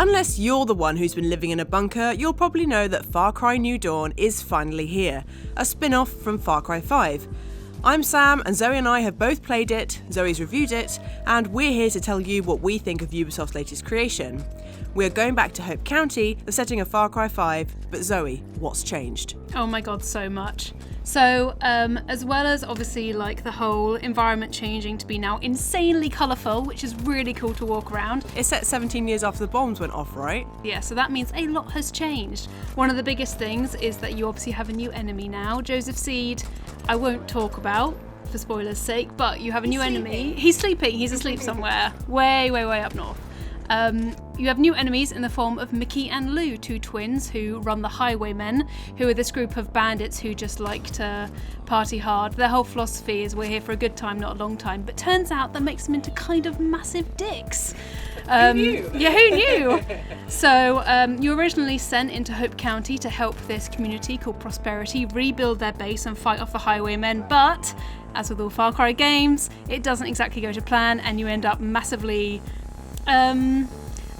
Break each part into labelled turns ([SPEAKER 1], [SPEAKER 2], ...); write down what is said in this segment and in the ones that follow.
[SPEAKER 1] Unless you're the one who's been living in a bunker, you'll probably know that Far Cry New Dawn is finally here, a spin-off from Far Cry 5. I'm Sam, and Zoe and I have both played it, Zoe's reviewed it, and we're here to tell you what we think of Ubisoft's latest creation. We're going back to Hope County, the setting of Far Cry 5, but Zoe, what's changed?
[SPEAKER 2] Oh my god, so much. So, as well as obviously like the whole environment changing to be now insanely colourful, which is really cool to walk around.
[SPEAKER 1] It's set 17 years after the bombs went off, right?
[SPEAKER 2] Yeah, so that means a lot has changed. One of the biggest things is that you obviously have a new enemy now, Joseph Seed. I won't talk about, for spoilers' sake, but you have a new enemy. He's sleeping, he's asleep somewhere, way up north. You have new enemies in the form of Mickey and Lou, two twins who run the Highwaymen, who are this group of bandits who just like to party hard. Their whole philosophy is we're here for a good time, not a long time, but turns out that makes them into kind of massive dicks.
[SPEAKER 1] Who knew?
[SPEAKER 2] Yeah, who knew? So you were originally sent into Hope County to help this community called Prosperity rebuild their base and fight off the Highwaymen, but as with all Far Cry games, it doesn't exactly go to plan and you end up massively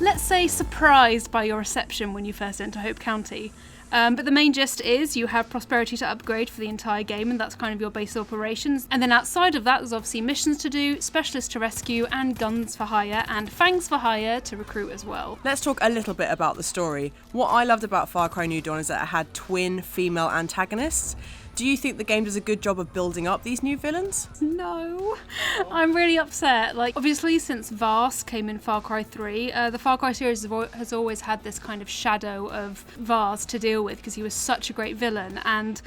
[SPEAKER 2] let's say surprised by your reception when you first enter Hope County. But the main gist is you have Prosperity to upgrade for the entire game, and that's kind of your base of operations. And then outside of that, there's obviously missions to do, specialists to rescue, and guns for hire, and fangs for hire to recruit as well.
[SPEAKER 1] Let's talk a little bit about the story. What I loved about Far Cry New Dawn is that it had twin female antagonists. Do you think the game does a good job of building up these new villains?
[SPEAKER 2] No, I'm really upset. Like, obviously, since Vars came in Far Cry 3, the Far Cry series has always had this kind of shadow of Vars to deal with because he was such a great villain. And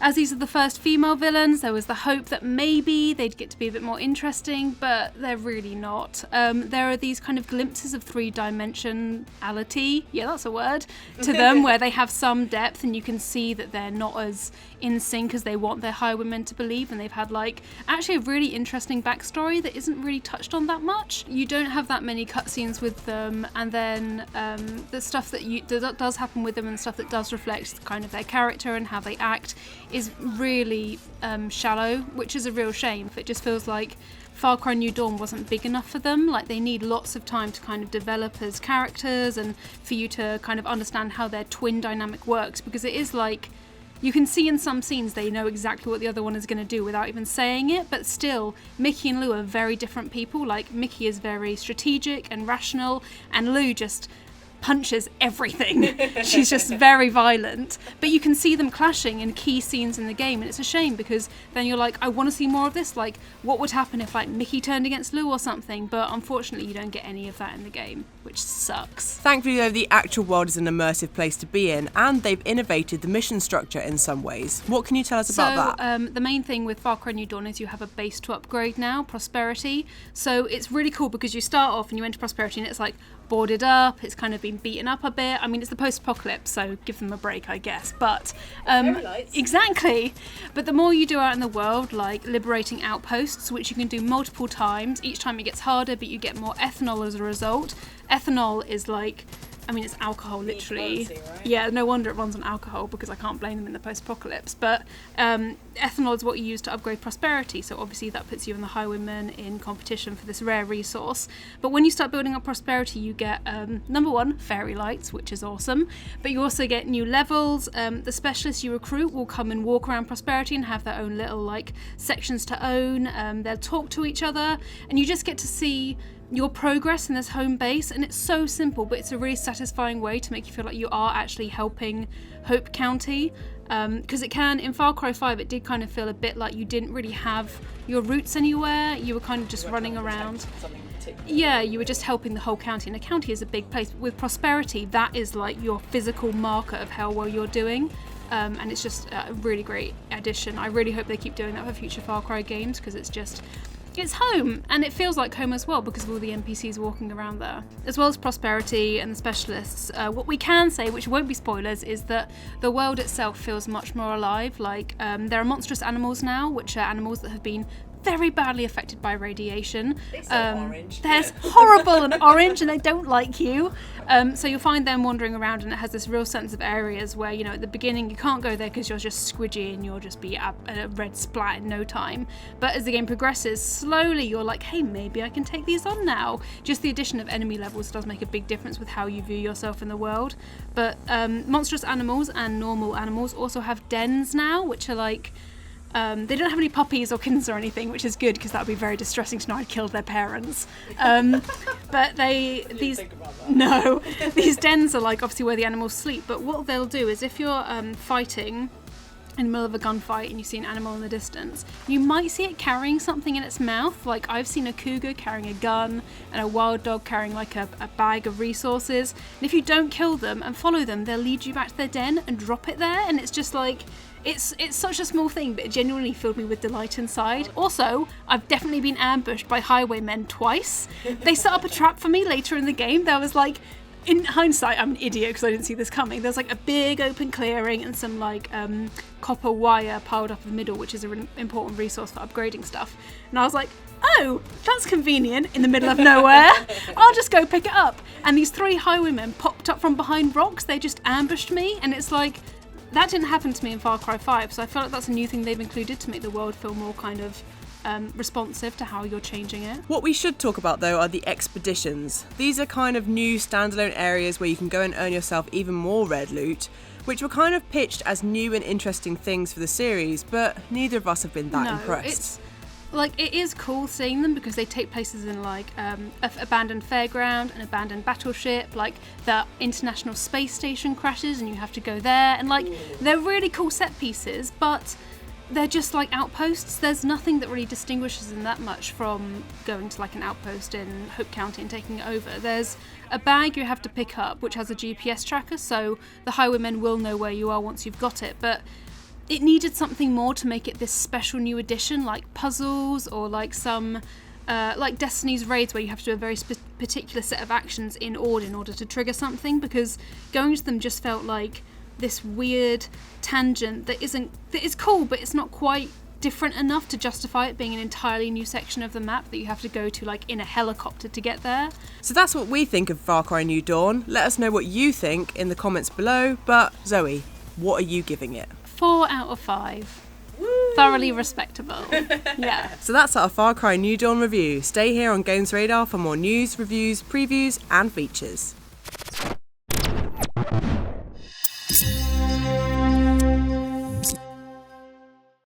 [SPEAKER 2] as these are the first female villains, there was the hope that maybe they'd get to be a bit more interesting, but they're really not. There are these kind of glimpses of three-dimensionality, yeah, that's a word, to them, where they have some depth and you can see that they're not as in sync as they want their Highwaymen to believe, and they've had like actually a really interesting backstory that isn't really touched on that much. You don't have that many cutscenes with them, and then the stuff that does happen with them and the stuff that does reflect kind of their character and how they act is really shallow, which is a real shame. It just feels like Far Cry New Dawn wasn't big enough for them. Like, they need lots of time to kind of develop as characters and for you to kind of understand how their twin dynamic works, because it is like you can see in some scenes they know exactly what the other one is going to do without even saying it, but still, Mickey and Lou are very different people. Like, Mickey is very strategic and rational, and Lou just punches everything. She's just very violent, but you can see them clashing in key scenes in the game, and it's a shame because then you're like, I want to see more of this. Like, what would happen if like Mickey turned against Lou or something? But unfortunately you don't get any of that in the game, which sucks.
[SPEAKER 1] Thankfully though, the actual world is an immersive place to be in, and they've innovated the mission structure in some ways. What can you tell us about that?
[SPEAKER 2] The main thing with Far Cry New Dawn is you have a base to upgrade now, Prosperity. So it's really cool because you start off and you enter Prosperity and it's like boarded up, it's kind of been beaten up a bit. I mean, it's the post-apocalypse, so give them a break, I guess. But exactly. But the more you do out in the world, like liberating outposts, which you can do multiple times, each time it gets harder, but you get more ethanol as a result. Ethanol is like, I mean, it's alcohol, literally.
[SPEAKER 1] Currency, right?
[SPEAKER 2] Yeah, no wonder it runs on alcohol, because I can't blame them in the post-apocalypse. But ethanol is what you use to upgrade Prosperity, so obviously that puts you and the Highwaymen in competition for this rare resource. But when you start building up Prosperity, you get, number one, fairy lights, which is awesome, but you also get new levels. The specialists you recruit will come and walk around Prosperity and have their own little, like, sections to own. They'll talk to each other, and you just get to see your progress in this home base, and it's so simple, but it's a really satisfying way to make you feel like you are actually helping Hope County, because it can, in Far Cry 5, it did kind of feel a bit like you didn't really have your roots anywhere. You were kind of just running around. Yeah, you were just helping the whole county, and a county is a big place. With Prosperity, that is like your physical marker of how well you're doing. And it's just a really great addition. I really hope they keep doing that for future Far Cry games, because it's home, and it feels like home as well because of all the NPCs walking around there. As well as Prosperity and the specialists, what we can say, which won't be spoilers, is that the world itself feels much more alive. Like, there are monstrous animals now, which are animals that have been very badly affected by radiation.
[SPEAKER 1] Orange.
[SPEAKER 2] They're horrible and orange, and they don't like you. So you'll find them wandering around, and it has this real sense of areas where, you know, at the beginning you can't go there because you're just squidgy and you'll just be a red splat in no time. But as the game progresses, slowly you're like, hey, maybe I can take these on now. Just the addition of enemy levels does make a big difference with how you view yourself in the world. But monstrous animals and normal animals also have dens now, which are like, they don't have any puppies or kittens or anything, which is good because that would be very distressing to know I'd killed their parents. But these dens are like obviously where the animals sleep. But what they'll do is if you're fighting in the middle of a gunfight and you see an animal in the distance, you might see it carrying something in its mouth. Like I've seen a cougar carrying a gun and a wild dog carrying like a bag of resources. And if you don't kill them and follow them, they'll lead you back to their den and drop it there. And it's just like, it's such a small thing, but it genuinely filled me with delight inside. Also, I've definitely been ambushed by highwaymen twice. They set up a trap for me later in the game. There was like, in hindsight, I'm an idiot because I didn't see this coming. There's like a big open clearing and some like copper wire piled up in the middle, which is an important resource for upgrading stuff. And I was like, oh, that's convenient in the middle of nowhere. I'll just go pick it up. And these 3 highwaymen popped up from behind rocks. They just ambushed me, and it's like, that didn't happen to me in Far Cry 5, so I feel like that's a new thing they've included to make the world feel more kind of responsive to how you're changing it.
[SPEAKER 1] What we should talk about though are the expeditions. These are kind of new standalone areas where you can go and earn yourself even more red loot, which were kind of pitched as new and interesting things for the series, but neither of us have been that impressed.
[SPEAKER 2] Like, it is cool seeing them because they take places in like an abandoned fairground, an abandoned battleship, like the International Space Station crashes and you have to go there, and like they're really cool set pieces, but they're just like outposts. There's nothing that really distinguishes them that much from going to like an outpost in Hope County and taking it over. There's a bag you have to pick up which has a GPS tracker, so the highwaymen will know where you are once you've got it, but it needed something more to make it this special new edition, like puzzles or like some like Destiny's raids where you have to do a very particular set of actions in order to trigger something, because going to them just felt like this weird tangent that is cool, but it's not quite different enough to justify it being an entirely new section of the map that you have to go to like in a helicopter to get there.
[SPEAKER 1] So that's what we think of Far Cry New Dawn. Let us know what you think in the comments below, but Zoe, what are you giving it?
[SPEAKER 2] 4 out of 5. Woo! Thoroughly respectable. Yeah.
[SPEAKER 1] So that's our Far Cry New Dawn review. Stay here on GamesRadar for more news, reviews, previews and features.